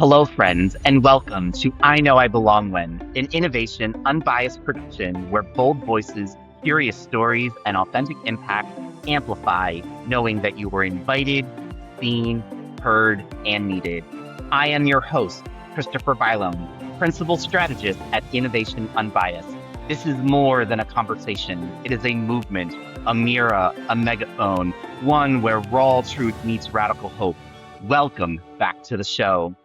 Hello, friends, and welcome to I Know I Belong When, an innovation, unbiased production where bold voices, curious stories, and authentic impact amplify, knowing that you were invited, seen, heard, and needed. I am your host, Christopher Bylone, Principal Strategist at Innovation Unbiased. This is more than a conversation. It is a movement, a mirror, a megaphone, one where raw truth meets radical hope. Welcome back to the show.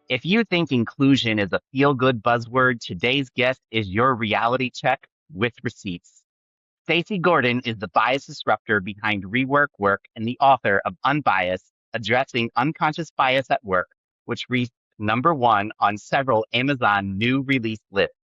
If you think inclusion is a feel-good buzzword, today's guest is your reality check with receipts. Stacey Gordon is the bias disruptor behind Rework Work and the author of Unbiased, Addressing Unconscious Bias at Work, which reached #1 on several Amazon new release lists.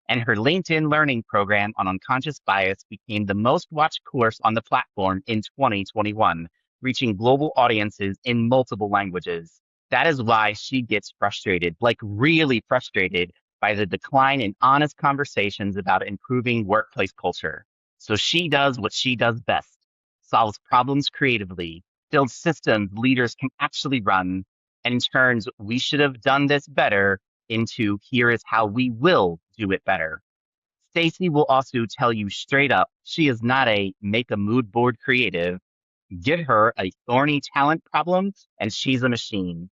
And her LinkedIn learning program on unconscious bias became the most watched course on the platform in 2021, reaching global audiences in multiple languages. That is why she gets frustrated, like really frustrated, by the decline in honest conversations about improving workplace culture. So she does what she does best, solves problems creatively, builds systems leaders can actually run, and turns "we should have done this better" into "here is how we will do it better." Stacey will also tell you straight up she is not a make a mood board creative. Give her a thorny talent problem and she's a machine.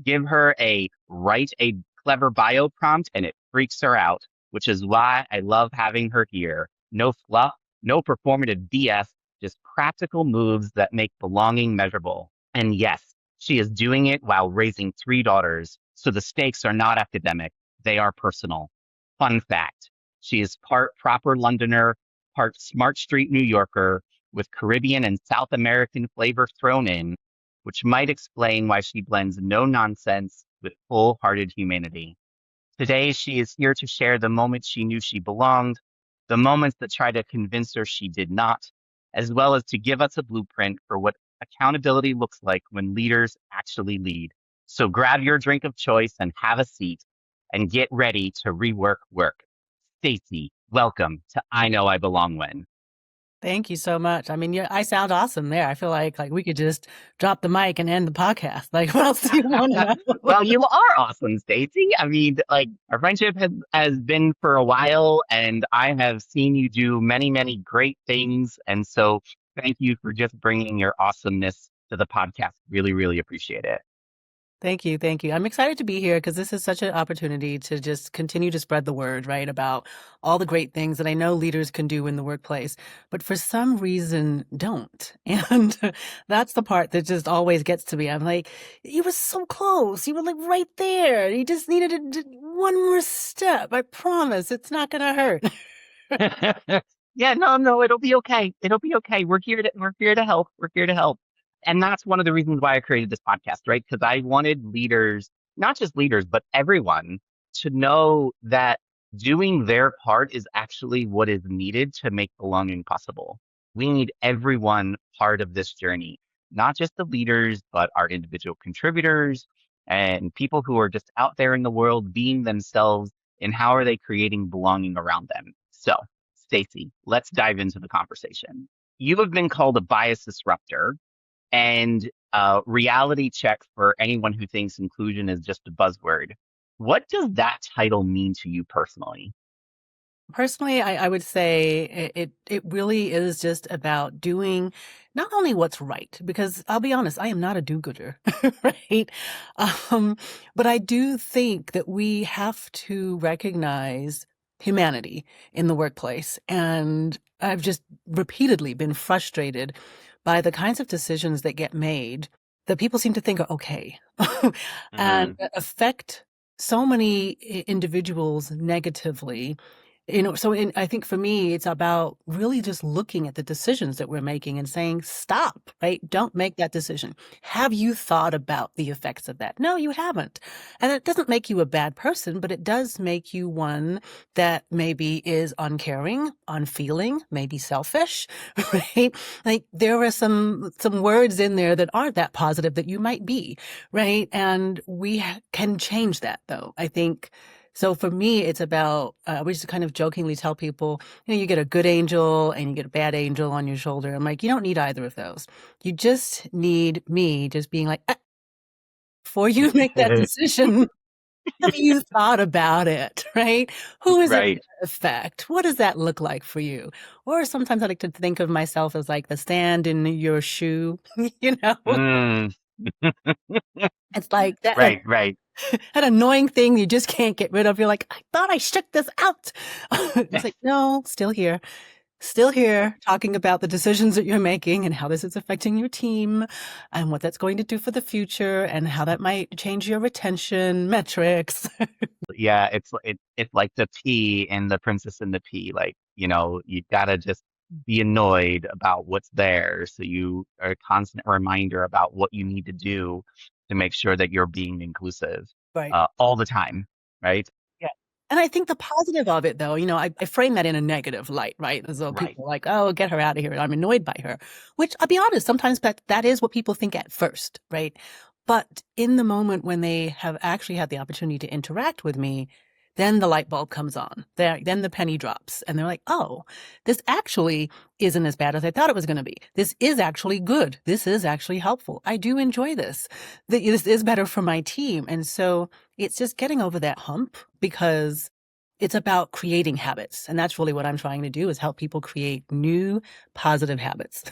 Give her a write a clever bio prompt and it freaks her out, which is why I love having her here. No fluff, no performative BS, just practical moves that make belonging measurable. And yes, she is doing it while raising 3 daughters, so the stakes are not academic, they are personal. Fun fact, she is part proper Londoner, part Smart Street New Yorker, with Caribbean and South American flavor thrown in, which might explain why she blends no nonsense with full-hearted humanity. Today, she is here to share the moments she knew she belonged, the moments that tried to convince her she did not, as well as to give us a blueprint for what accountability looks like when leaders actually lead. So grab your drink of choice and have a seat and get ready to rework work. Stacey, welcome to I Know I Belong When. Thank you so much. I mean, I sound awesome there. I feel like we could just drop the mic and end the podcast. Like, what else do you want to know? Well, you are awesome, Stacey. I mean, like our friendship has been for a while, and I have seen you do many, many great things. And so, thank you for just bringing your awesomeness to the podcast. Really, really appreciate it. Thank you. Thank you. I'm excited to be here because this is such an opportunity to just continue to spread the word, right, about all the great things that I know leaders can do in the workplace, but for some reason don't. And that's the part that just always gets to me. I'm like, you were so close. You were like right there. You just needed one more step. I promise it's not going to hurt. Yeah, no, no, it'll be okay. It'll be okay. We're here to help. We're here to help. And that's one of the reasons why I created this podcast, right? Because I wanted leaders, not just leaders, but everyone to know that doing their part is actually what is needed to make belonging possible. We need everyone part of this journey, not just the leaders, but our individual contributors and people who are just out there in the world being themselves, and how are they creating belonging around them. So, Stacey, let's dive into the conversation. You have been called a bias disruptor and reality check for anyone who thinks inclusion is just a buzzword. What does that title mean to you personally? Personally, I would say it really is just about doing not only what's right, because I'll be honest, I am not a do-gooder, right? Um, but I do think that we have to recognize humanity in the workplace. And I've just repeatedly been frustrated by the kinds of decisions that get made that people seem to think are okay and Hmm. affect so many individuals negatively. I think for me, it's about really just looking at the decisions that we're making and saying, stop, right? Don't make that decision. Have you thought about the effects of that? No, you haven't. And it doesn't make you a bad person, but it does make you one that maybe is uncaring, unfeeling, maybe selfish, right? Like there are some words in there that aren't that positive that you might be, right? And we can change that though. I think so for me, it's about, we just kind of jokingly tell people, you get a good angel and you get a bad angel on your shoulder. I'm like, you don't need either of those. You just need me just being like, before you make that decision, have you thought about it, right? Who is it going Right. to affect? What does that look like for you? Or sometimes I like to think of myself as like the sand in your shoe, you know? Mm, It's like that right, right. that annoying thing you just can't get rid of. You're like, I thought I shook this out. It's like, no, still here talking about the decisions that you're making and how this is affecting your team and what that's going to do for the future and how that might change your retention metrics. Yeah, it's like the P in The Princess and the Pea. Like, you gotta just be annoyed about what's there. So you are a constant reminder about what you need to do to make sure that you're being inclusive Right. all the time, right? Yeah. And I think the positive of it, though, I frame that in a negative light, right? So Right. people are like, oh, get her out of here. I'm annoyed by her, which I'll be honest, sometimes that is what people think at first, right? But in the moment when they have actually had the opportunity to interact with me, then the light bulb comes on. Then the penny drops, and they're like, oh, this actually isn't as bad as I thought it was going to be. This is actually good. This is actually helpful. I do enjoy this. This is better for my team. And so it's just getting over that hump because it's about creating habits. And that's really what I'm trying to do is help people create new positive habits.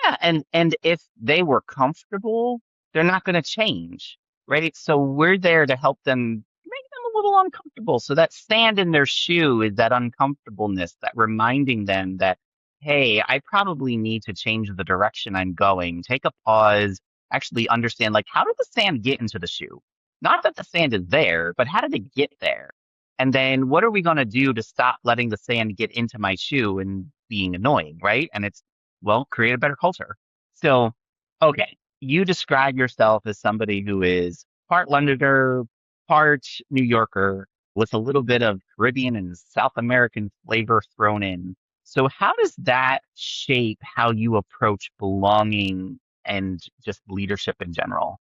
Yeah, and if they were comfortable, they're not going to change, right? So we're there to help them make them a little uncomfortable. So that sand in their shoe is that uncomfortableness, that reminding them that, hey, I probably need to change the direction I'm going. Take a pause, actually understand, like, how did the sand get into the shoe? Not that the sand is there, but how did it get there? And then what are we going to do to stop letting the sand get into my shoe and being annoying, right? And it's, well, create a better culture. So, okay, you describe yourself as somebody who is part Londoner, part New Yorker, with a little bit of Caribbean and South American flavor thrown in. So, how does that shape how you approach belonging and just leadership in general?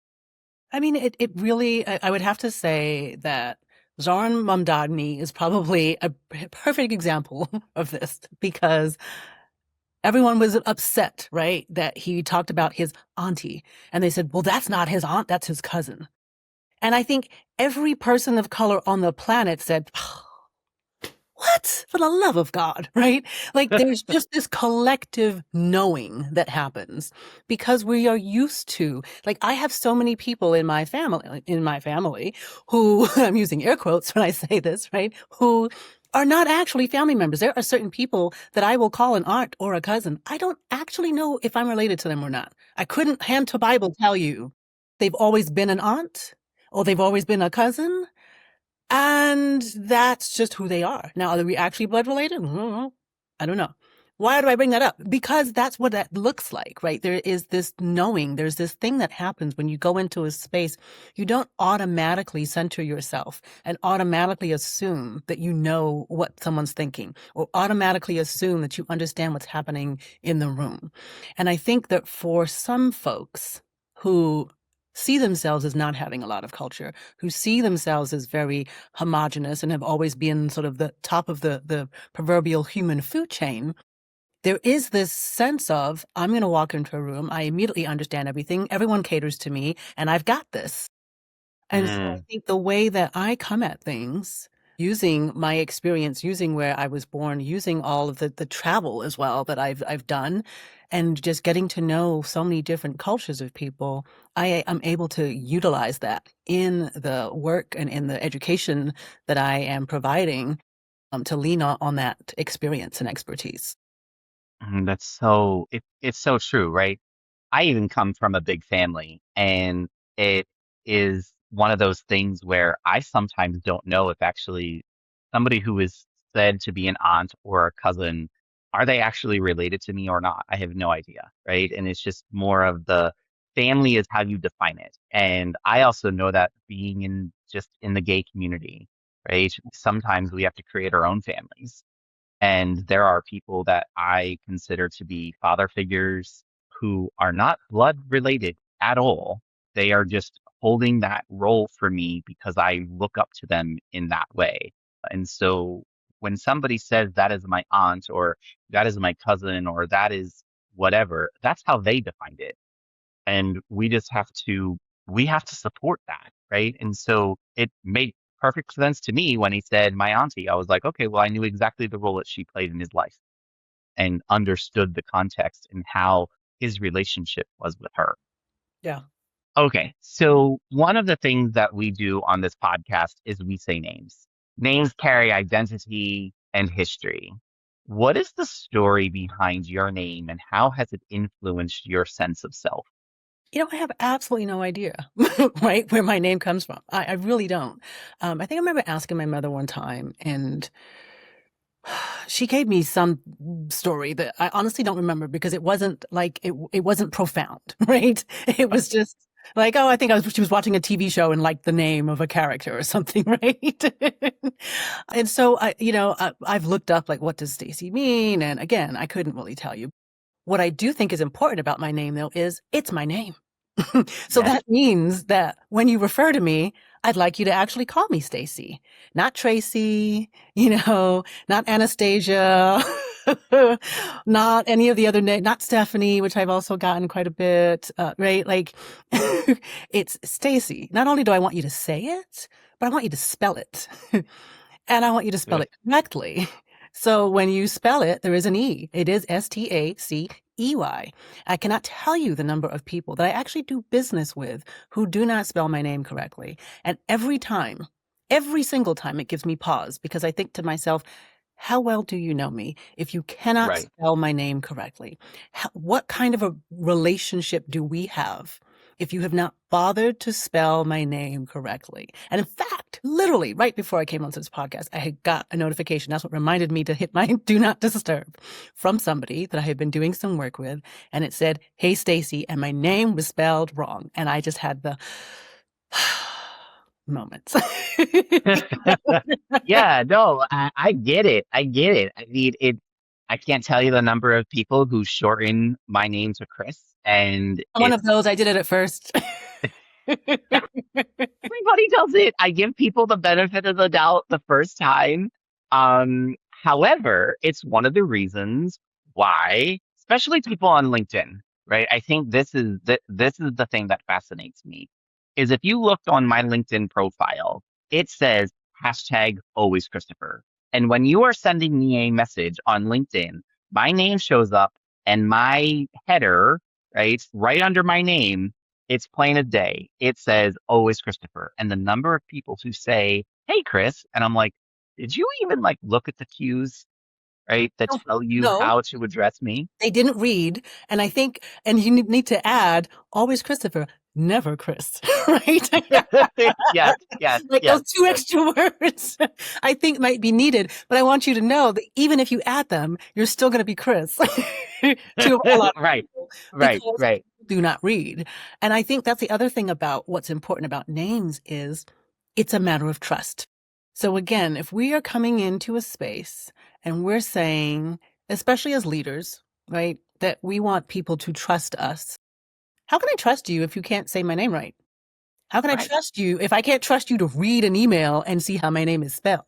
I mean, it really, I would have to say that Zoran Mamdani is probably a perfect example of this because everyone was upset, right? That he talked about his auntie. And they said, well, that's not his aunt, that's his cousin. And I think every person of color on the planet said, what? For the love of God, right? Like there's just this collective knowing that happens because we are used to, like I have so many people in my family who I'm using air quotes when I say this, right? Who are not actually family members. There are certain people that I will call an aunt or a cousin. I don't actually know if I'm related to them or not. I couldn't hand to Bible tell you they've always been an aunt or they've always been a cousin. And that's just who they are. Now, are we actually blood related? I don't know. Why do I bring that up? Because that's what that looks like, right? There is this knowing, there's this thing that happens when you go into a space. You don't automatically center yourself and automatically assume that you know what someone's thinking or automatically assume that you understand what's happening in the room. And I think that for some folks who see themselves as not having a lot of culture, who see themselves as very homogenous and have always been sort of the top of the proverbial human food chain, there is this sense of, I'm going to walk into a room, I immediately understand everything, everyone caters to me, and I've got this. And so I Mm, think the way that I come at things, using my experience, using where I was born, using all of the travel as well that I've done, and just getting to know so many different cultures of people, I am able to utilize that in the work and in the education that I am providing to lean on that experience and expertise. that's so, it's so true, right? I even come from a big family, and it is one of those things where I sometimes don't know if actually somebody who is said to be an aunt or a cousin, are they actually related to me or not? I have no idea, right? And it's just more of the family is how you define it. And I also know that being in just in the gay community, right? Sometimes we have to create our own families. And there are people that I consider to be father figures who are not blood related at all. They are just holding that role for me because I look up to them in that way. And so when somebody says that is my aunt or that is my cousin or that is whatever, that's how they defined it. And we just have to we have to support that, right? And so it made perfect sense to me when he said my auntie. I was like, okay, well, I knew exactly the role that she played in his life and understood the context and how his relationship was with her. Yeah. Okay, so one of the things that we do on this podcast is we say names. Names carry identity and history. What is the story behind your name and how has it influenced your sense of self? I have absolutely no idea, right, where my name comes from. I really don't. I think I remember asking my mother one time, and she gave me some story that I honestly don't remember because it wasn't like it wasn't profound, right? It was just like, oh, I think she was watching a TV show and liked the name of a character or something, right? And so I've looked up like what does Stacey mean, and again, I couldn't really tell you. What I do think is important about my name though is it's my name. So Yes. that means that when you refer to me, I'd like you to actually call me Stacy, not Tracy, not Anastasia, not any of the other names, not Stephanie, which I've also gotten quite a bit, right? Like it's Stacy. Not only do I want you to say it, but I want you to spell it. And I want you to spell Good. it correctly. So when you spell it, there is an E. It is Stacey. I cannot tell you the number of people that I actually do business with who do not spell my name correctly. And every single time, it gives me pause because I think to myself, how well do you know me if you cannot Right. spell my name correctly? What kind of a relationship do we have if you have not bothered to spell my name correctly? And in fact, literally right before I came onto this podcast, I had got a notification. That's what reminded me to hit my do not disturb from somebody that I had been doing some work with. And it said, "Hey, Stacy," and my name was spelled wrong. And I just had the moments. Yeah, no, I get it. I get it. I mean, I can't tell you the number of people who shorten my name to Chris, and One of those, I did it at first. yeah, everybody does it. I give people the benefit of the doubt the first time. However, it's one of the reasons why, especially people on LinkedIn, right? I think this is the thing that fascinates me, is if you looked on my LinkedIn profile, it says hashtag always Christopher. And when you are sending me a message on LinkedIn, my name shows up and my header, right under my name, it's plain as day. It says always Christopher. And the number of people who say, "Hey, Chris," and I'm like, did you even like look at the cues, right, that No, tell you no, how to address me? they didn't read. And I think, and you need to add always Christopher, never Chris, right? Yes, yes, Like yes, those two yes. extra words, I think might be needed. But I want you to know that even if you add them, you're still going to be Chris to a lot of Right, people right, because right. people do not read. And I think that's the other thing about what's important about names is it's a matter of trust. So again, if we are coming into a space and we're saying, especially as leaders, right, that we want people to trust us. How can I trust you if you can't say my name right? How can I Right. trust you if I can't trust you to read an email and see how my name is spelled?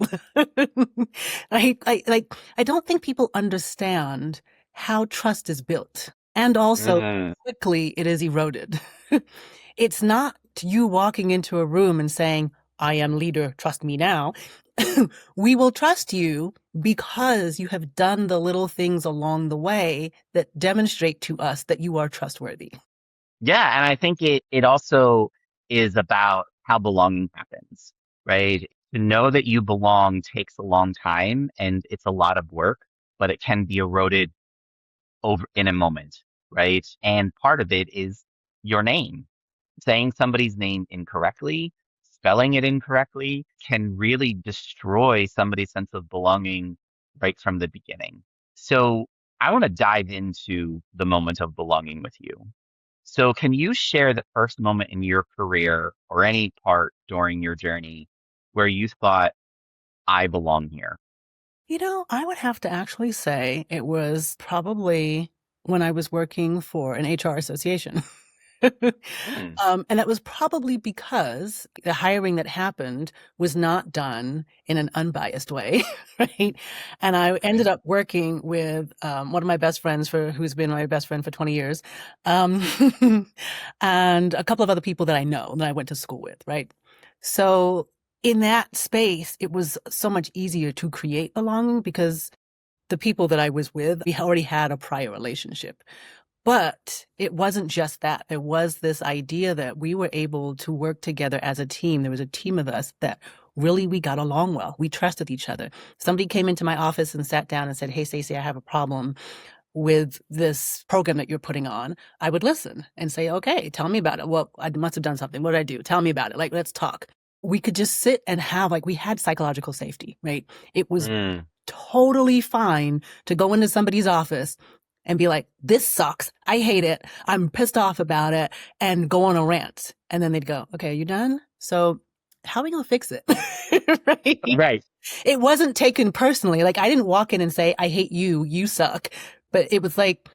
I don't think people understand how trust is built and also Mm, quickly it is eroded. It's not you walking into a room and saying, "I am leader, trust me now." We will trust you because you have done the little things along the way that demonstrate to us that you are trustworthy. yeah, and I think it also is about how belonging happens, right? To know that you belong takes a long time and it's a lot of work, but it can be eroded over in a moment, right? And part of it is your name. Saying somebody's name incorrectly, spelling it incorrectly can really destroy somebody's sense of belonging right from the beginning. So I want to dive into the moment of belonging with you. So can you share the first moment in your career or any part during your journey where you thought, I belong here? I would have to actually say it was probably when I was working for an HR association. Mm, And that was probably because the hiring that happened was not done in an unbiased way, right? And I ended okay. up working with one of my best friends who's been my best friend for 20 years, um, and a couple of other people that I know that I went to school with, right? So in that space, it was so much easier to create belonging because the people that I was with, we already had a prior relationship. But it wasn't just that. There was this idea that we were able to work together as a team. There was a team of us that really we got along well. We trusted each other. Somebody came into my office and sat down and said, "Hey, Stacey, I have a problem with this program that you're putting on." I would listen and say, "Okay, tell me about it." "Well, I must have done something. What did I do? Tell me about it. Like, let's talk." We could just sit and have, like, we had psychological safety, right? It was Mm, totally fine to go into somebody's office and be like, "This sucks. I hate it. I'm pissed off about it," and go on a rant. And then they'd go, "Okay, you done? So how are we going to fix it?" Right? right. It wasn't taken personally. Like, I didn't walk in and say, "I hate you. You suck." But it was like,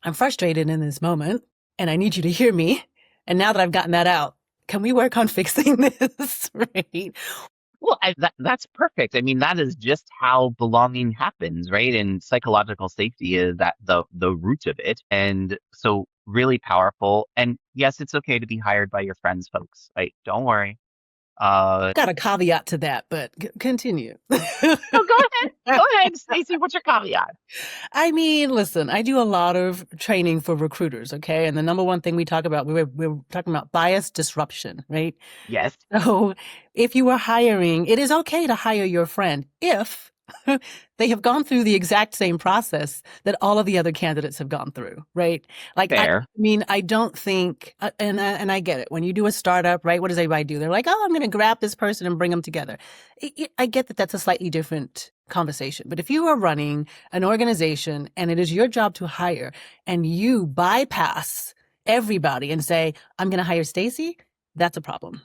"I'm frustrated in this moment and I need you to hear me. And now that I've gotten that out, can we work on fixing this?" Right? Well, that's perfect. I mean, that is just how belonging happens, right? And psychological safety is that the root of it. And so really powerful. And yes, it's okay to be hired by your friends, folks. Right? Don't worry. Got a caveat to that, but continue. No, go ahead. Go ahead, Stacey. What's your caveat? I mean, listen, I do a lot of training for recruiters, okay? And the number one thing we talk about, we were talking about bias disruption, right? Yes, So if you are hiring, it is okay to hire your friend if they have gone through the exact same process that all of the other candidates have gone through, right? Like, I fair. mean, I don't think, and I get it. When you do a startup, right? What does everybody do? They're like, "Oh, I'm going to grab this person and bring them together." I get that that's a slightly different conversation. But if you are running an organization and it is your job to hire and you bypass everybody and say, "I'm going to hire Stacey," that's a problem.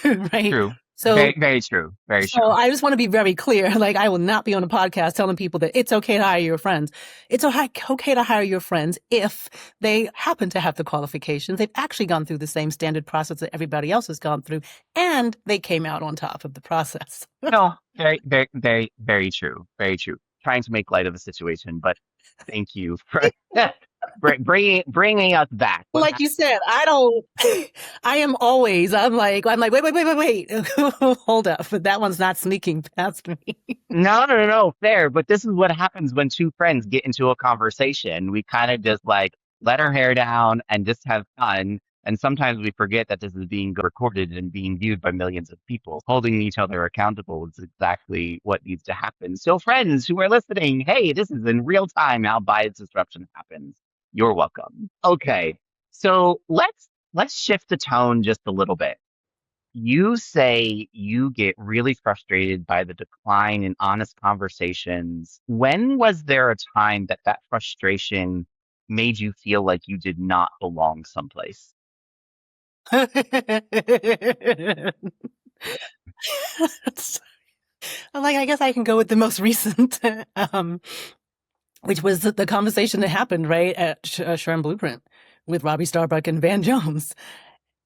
Right? True. So Very, very true. Very so true. I just want to be very clear. Like, I will not be on a podcast telling people that it's okay to hire your friends. It's okay to hire your friends if they happen to have the qualifications. They've actually gone through the same standard process that everybody else has gone through, and they came out on top of the process. No, very, very, very, very true. Very true. Trying to make light of the situation, but thank you for bringing us back. What Like you said, I don't, I'm like, wait. Hold up. But that one's not sneaking past me. No, no, no, no, fair. But this is what happens when two friends get into a conversation. We kind of just like let our hair down and just have fun. And sometimes we forget that this is being recorded and being viewed by millions of people. Holding each other accountable is exactly what needs to happen. So, friends who are listening, hey, this is in real time how bias disruption happens. You're welcome. Okay, so let's shift the tone just a little bit. You say you get really frustrated by the decline in honest conversations. When was there a time that that frustration made you feel like you did not belong someplace? I'm like, I guess I can go with the most recent, which was the conversation that happened right at Shrem Blueprint with Robbie Starbuck and Van Jones.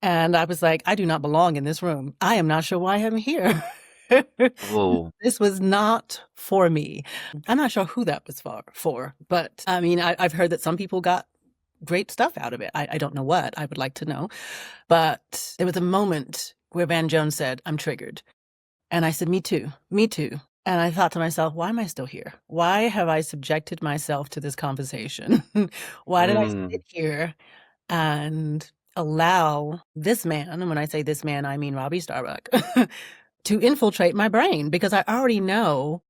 And I was like, "I do not belong in this room. I am not sure why I'm here." Oh, This was not for me. I'm not sure who that was for, but I mean, I've heard that some people got great stuff out of it. I don't know what. I would like to know. But there was a moment where Van Jones said, "I'm triggered." And I said, "Me too. Me too." And I thought to myself, why am I still here? Why have I subjected myself to this conversation? Why did I mm, sit here and allow this man, and when I say this man, I mean Robbie Starbuck, to infiltrate my brain? Because I already know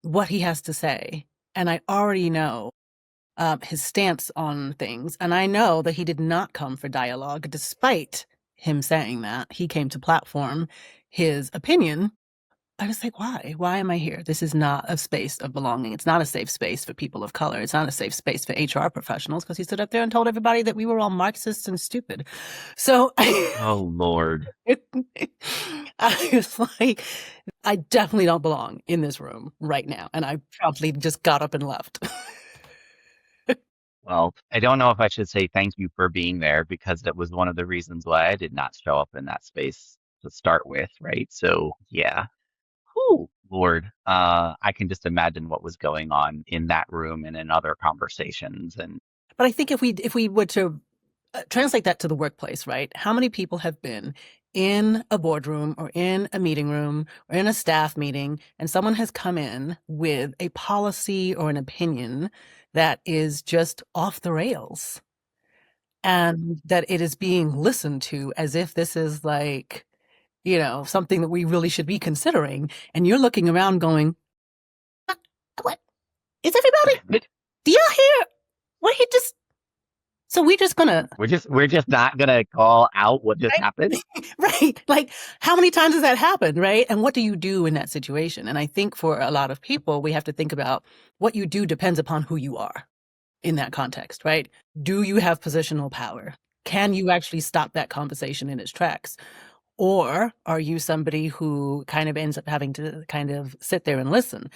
what he has to say. And I already know his stance on things. And I know that he did not come for dialogue, despite him saying that. He came to platform his opinion. I was like, why? Why am I here? This is not a space of belonging. It's not a safe space for people of color. It's not a safe space for HR professionals, because he stood up there and told everybody that we were all Marxists and stupid. So oh Lord. I was like, I definitely don't belong in this room right now. And I promptly just got up and left. Well, I don't know if I should say thank you for being there because that was one of the reasons why I did not show up in that space to start with, right? So, yeah. Whew, Lord, I can just imagine what was going on in that room and in other conversations. And But I think if we were to translate that to the workplace, right? How many people have been in a boardroom or in a meeting room or in a staff meeting, and someone has come in with a policy or an opinion that is just off the rails, and that it is being listened to as if this is like, something that we really should be considering. And you're looking around going, what is everybody? Do y'all hear what he just? So we're just gonna, we're just not gonna call out what just happened. right? Like, how many times has that happened, right? And what do you do in that situation? And I think for a lot of people, we have to think about what you do depends upon who you are in that context, right? Do you have positional power? Can you actually stop that conversation in its tracks? Or are you somebody who kind of ends up having to kind of sit there and listen?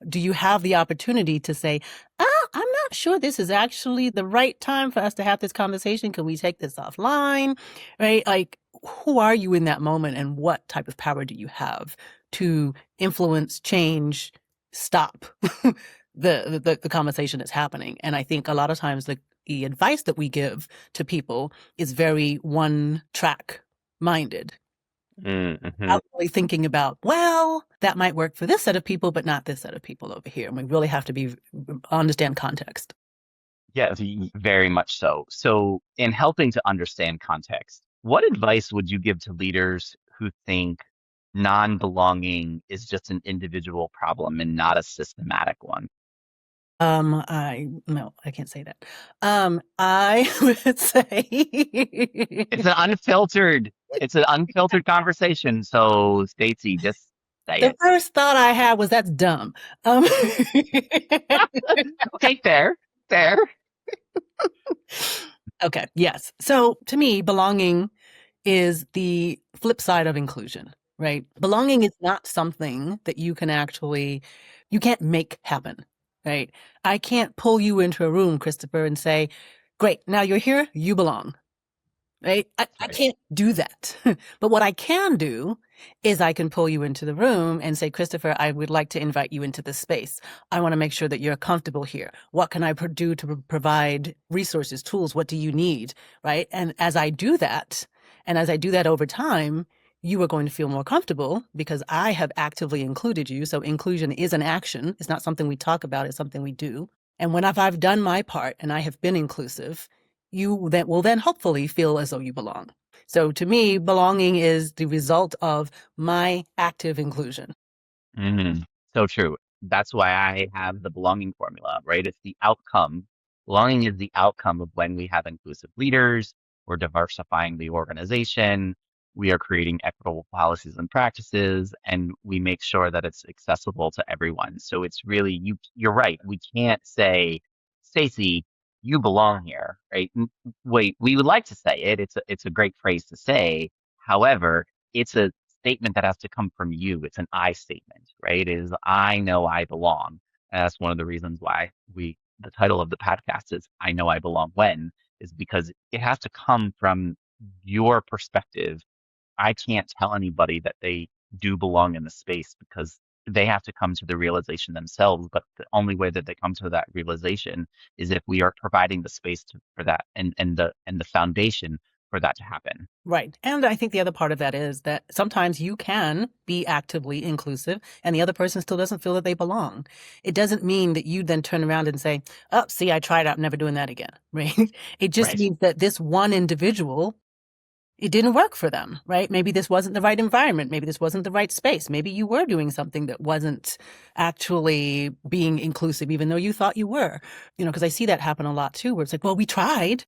Do you have the opportunity to say, I'm not sure this is actually the right time for us to have this conversation. Can we take this offline? Right? Like, who are you in that moment, and what type of power do you have to influence, change, stop the conversation that's happening? And I think a lot of times the advice that we give to people is very one track minded, Mm-hmm. not really thinking about, well, that might work for this set of people, but not this set of people over here. And we really have to understand context. Yeah, very much so. So, in helping to understand context, what advice would you give to leaders who think non-belonging is just an individual problem and not a systematic one? No, I can't say that. I would say It's an unfiltered conversation. So, Stacey, just say the it. first thought I had was that's dumb. Um, Okay, fair, fair. okay, yes. So to me, belonging is the flip side of inclusion, right? Belonging is not something that you can't make happen, right? I can't pull you into a room, Christopher, and say, great, now you're here, you belong, right? I Right. can't do that. But what I can do is I can pull you into the room and say, Christopher, I would like to invite you into this space. I want to make sure that you're comfortable here. What can I do to provide resources, tools? What do you need? Right. And as I do that, over time, you are going to feel more comfortable because I have actively included you. So inclusion is an action. It's not something we talk about. It's something we do. And when I've done my part and I have been inclusive, you that will then hopefully feel as though you belong. So to me, belonging is the result of my active inclusion. Mhm. So true. That's why I have the belonging formula, right? It's the outcome. Belonging is the outcome of when we have inclusive leaders, we're diversifying the organization, we are creating equitable policies and practices, and we make sure that it's accessible to everyone. So it's really you're right. We can't say, Stacey, you belong here, right? Wait, we would like to say it. It's a great phrase to say. However, it's a statement that has to come from you. It's an I statement, right? It is I know I belong. And that's one of the reasons why the title of the podcast is I Know I Belong When, is because it has to come from your perspective. I can't tell anybody that they do belong in the space because they have to come to the realization themselves. But the only way that they come to that realization is if we are providing the space for that and the foundation for that to happen. Right. And I think the other part of that is that sometimes you can be actively inclusive and the other person still doesn't feel that they belong. It doesn't mean that you then turn around and say, oh, see, I tried out, never doing that again. Right. It just Right. means that this one individual, it didn't work for them, right? Maybe this wasn't the right environment. Maybe this wasn't the right space. Maybe you were doing something that wasn't actually being inclusive, even though you thought you were, because I see that happen a lot too, where it's like, well, we tried.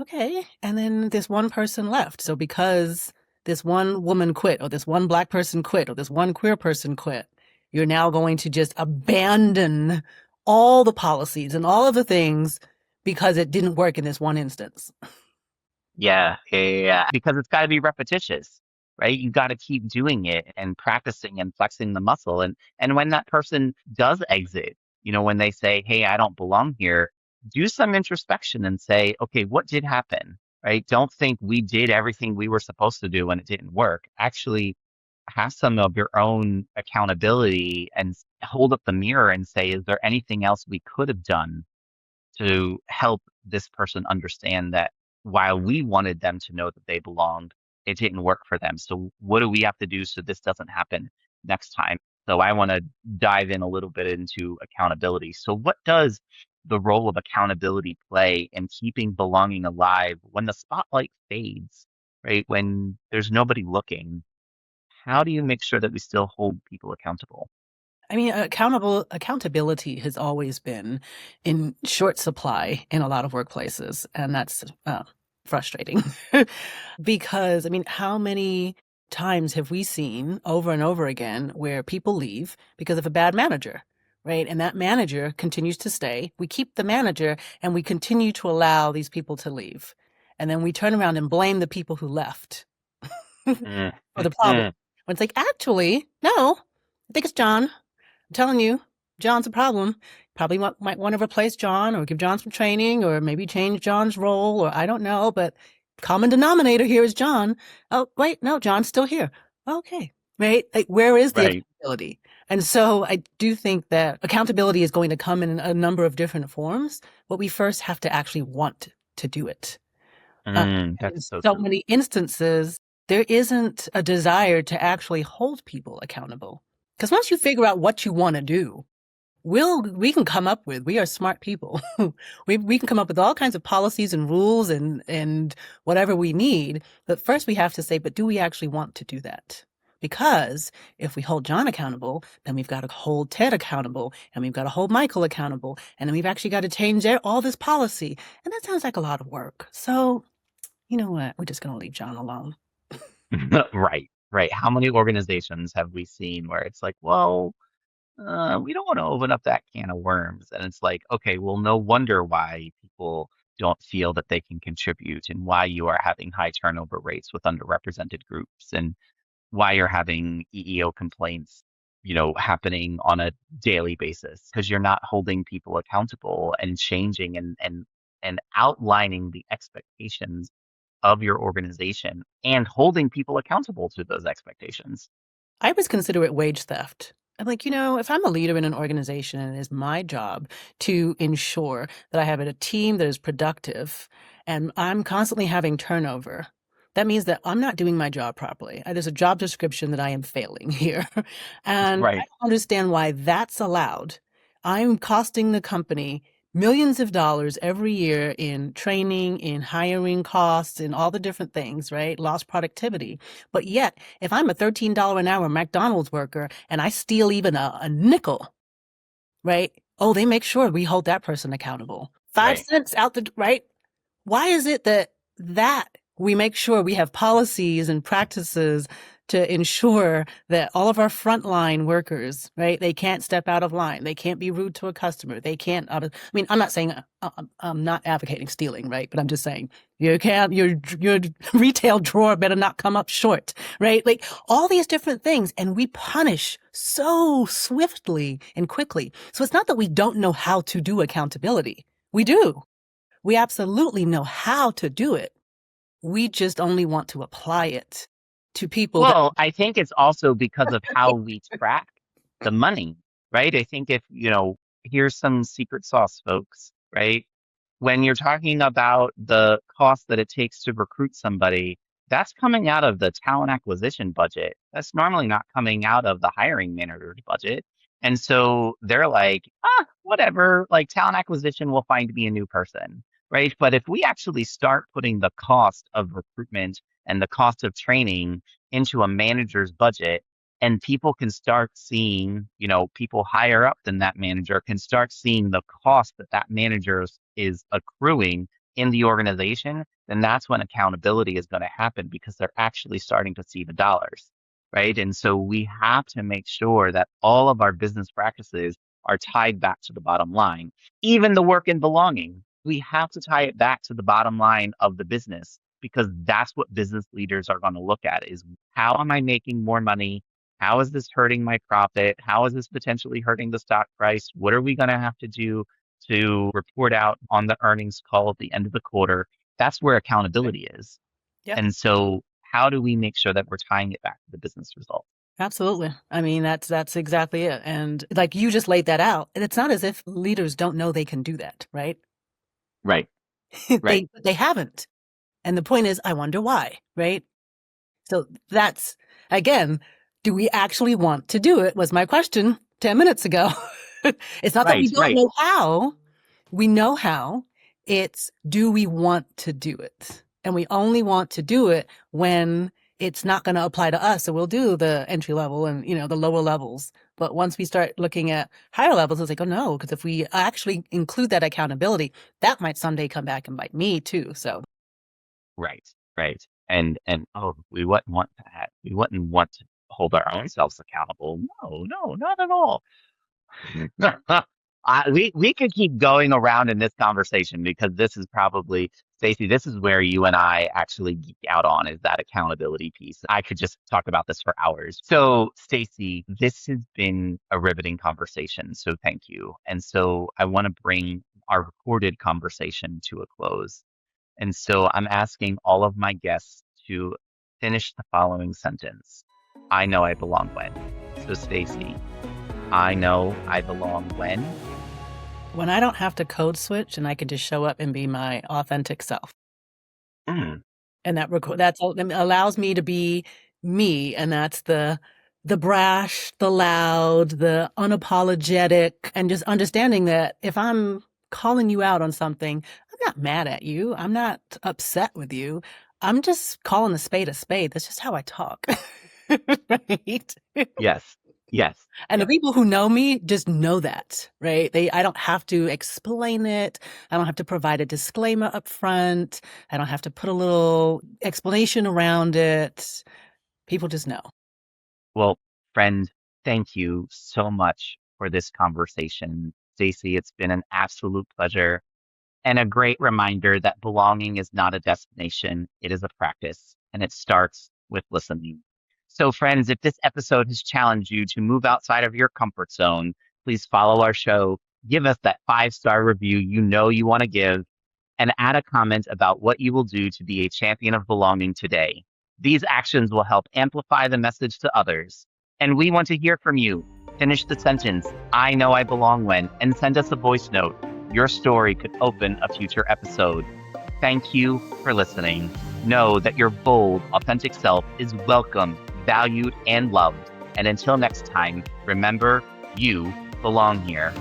Okay. And then this one person left. So because this one woman quit, or this one Black person quit, or this one queer person quit, you're now going to just abandon all the policies and all of the things because it didn't work in this one instance. Yeah, yeah, yeah, yeah. Because it's got to be repetitious, right? You got to keep doing it and practicing and flexing the muscle. And when that person does exit, when they say, "Hey, I don't belong here," do some introspection and say, okay, what did happen? Right? Don't think we did everything we were supposed to do and it didn't work. Actually, have some of your own accountability and hold up the mirror and say, is there anything else we could have done to help this person understand that while we wanted them to know that they belonged, it didn't work for them. So what do we have to do so this doesn't happen next time? So I want to dive in a little bit into accountability. So what does the role of accountability play in keeping belonging alive when the spotlight fades, right? When there's nobody looking, how do you make sure that we still hold people accountable? I mean, accountability has always been in short supply in a lot of workplaces, and that's frustrating. Because, I mean, how many times have we seen over and over again where people leave because of a bad manager, right? And that manager continues to stay. We keep the manager and we continue to allow these people to leave. And then we turn around and blame the people who left Mm, for the problem. mm, When it's like, actually, no, I think it's John. I'm telling you, John's a problem. Probably might want to replace John or give John some training or maybe change John's role or I don't know, but common denominator here is John. Oh, wait, no, John's still here. Okay, right? Like, where is the right. accountability? And so I do think that accountability is going to come in a number of different forms, but we first have to actually want to do it. In That's so so true. many instances, there isn't a desire to actually hold people accountable. Because once you figure out what you want to do, we can come up with, we are smart people. We can come up with all kinds of policies and rules and whatever we need. But first we have to say, but do we actually want to do that? Because if we hold John accountable, then we've got to hold Ted accountable, and we've got to hold Michael accountable, and then we've actually got to change all this policy. And that sounds like a lot of work. So, you know what? We're just going to leave John alone. Right, right. How many organizations have we seen where it's like, well, we don't want to open up that can of worms. And it's like, okay, well, no wonder why people don't feel that they can contribute and why you are having high turnover rates with underrepresented groups and why you're having EEO complaints, happening on a daily basis because you're not holding people accountable and changing and outlining the expectations of your organization and holding people accountable to those expectations. I always consider it wage theft. I'm like, if I'm a leader in an organization and it is my job to ensure that I have a team that is productive and I'm constantly having turnover, that means that I'm not doing my job properly. There's a job description that I am failing here. And I Right. don't understand why that's allowed. I'm costing the company millions of dollars every year in training, in hiring costs, in all the different things, right? Lost productivity. But yet, if I'm a $13 an hour McDonald's worker and I steal even a nickel, right? Oh, they make sure we hold that person accountable. Five Right. cents out right? Why is it that we make sure we have policies and practices to ensure that all of our frontline workers, right, they can't step out of line, they can't be rude to a customer, they can't. I mean, I'm not saying I'm not advocating stealing, right? But I'm just saying you can't. Your retail drawer better not come up short, right? Like all these different things, and we punish so swiftly and quickly. So it's not that we don't know how to do accountability. We do. We absolutely know how to do it. We just only want to apply it to people that. Well, I think it's also because of how we track the money, right? I think if, here's some secret sauce, folks, right? When you're talking about the cost that it takes to recruit somebody, that's coming out of the talent acquisition budget. That's normally not coming out of the hiring manager's budget. And so they're like, whatever, like talent acquisition will find me a new person, right? But if we actually start putting the cost of recruitment and the cost of training into a manager's budget, and people can start seeing, people higher up than that manager can start seeing the cost that that manager is accruing in the organization, then that's when accountability is going to happen because they're actually starting to see the dollars, right? And so we have to make sure that all of our business practices are tied back to the bottom line. Even the work and belonging, we have to tie it back to the bottom line of the business because that's what business leaders are going to look at is how am I making more money? How is this hurting my profit? How is this potentially hurting the stock price? What are we going to have to do to report out on the earnings call at the end of the quarter. That's where accountability is. Yeah. And so how do we make sure that we're tying it back to the business result? Absolutely. I mean, that's exactly it. And like you just laid that out. And it's not as if leaders don't know they can do that, right? Right. Right. They haven't. And the point is, I wonder why, right? So that's, again, do we actually want to do it? Was my question 10 minutes ago. It's not that we Right. don't Right. know how. We know how. It's, do we want to do it? And we only want to do it when it's not going to apply to us. So we'll do the entry level and, the lower levels. But once we start looking at higher levels, it's like, oh no, because if we actually include that accountability, that might someday come back and bite me too. So. Right. Right. And we wouldn't want that. We wouldn't want to hold our own selves accountable. No, not at all. We could keep going around in this conversation because this is probably, Stacey, this is where you and I actually geek out on, is that accountability piece. I could just talk about this for hours. So, Stacey, this has been a riveting conversation. So thank you. And so I want to bring our recorded conversation to a close. And so I'm asking all of my guests to finish the following sentence. I know I belong when. So, Stacey, I know I belong when I don't have to code switch and I can just show up and be my authentic self. Mm. And that allows me to be me. And that's the brash, the loud, the unapologetic, and just understanding that if I'm calling you out on something, I'm not mad at you. I'm not upset with you. I'm just calling a spade a spade. That's just how I talk. Right? Yes. Yes. And the people who know me just know that, right? I don't have to explain it. I don't have to provide a disclaimer up front. I don't have to put a little explanation around it. People just know. Well, friend, thank you so much for this conversation. Stacey, it's been an absolute pleasure and a great reminder that belonging is not a destination. It is a practice, and it starts with listening. So, friends, if this episode has challenged you to move outside of your comfort zone, please follow our show, give us that 5-star review you want to give, and add a comment about what you will do to be a champion of belonging today. These actions will help amplify the message to others. And we want to hear from you. Finish the sentence, I know I belong when, and send us a voice note. Your story could open a future episode. Thank you for listening. Know that your bold, authentic self is welcomed, valued, and loved. And until next time, remember, you belong here.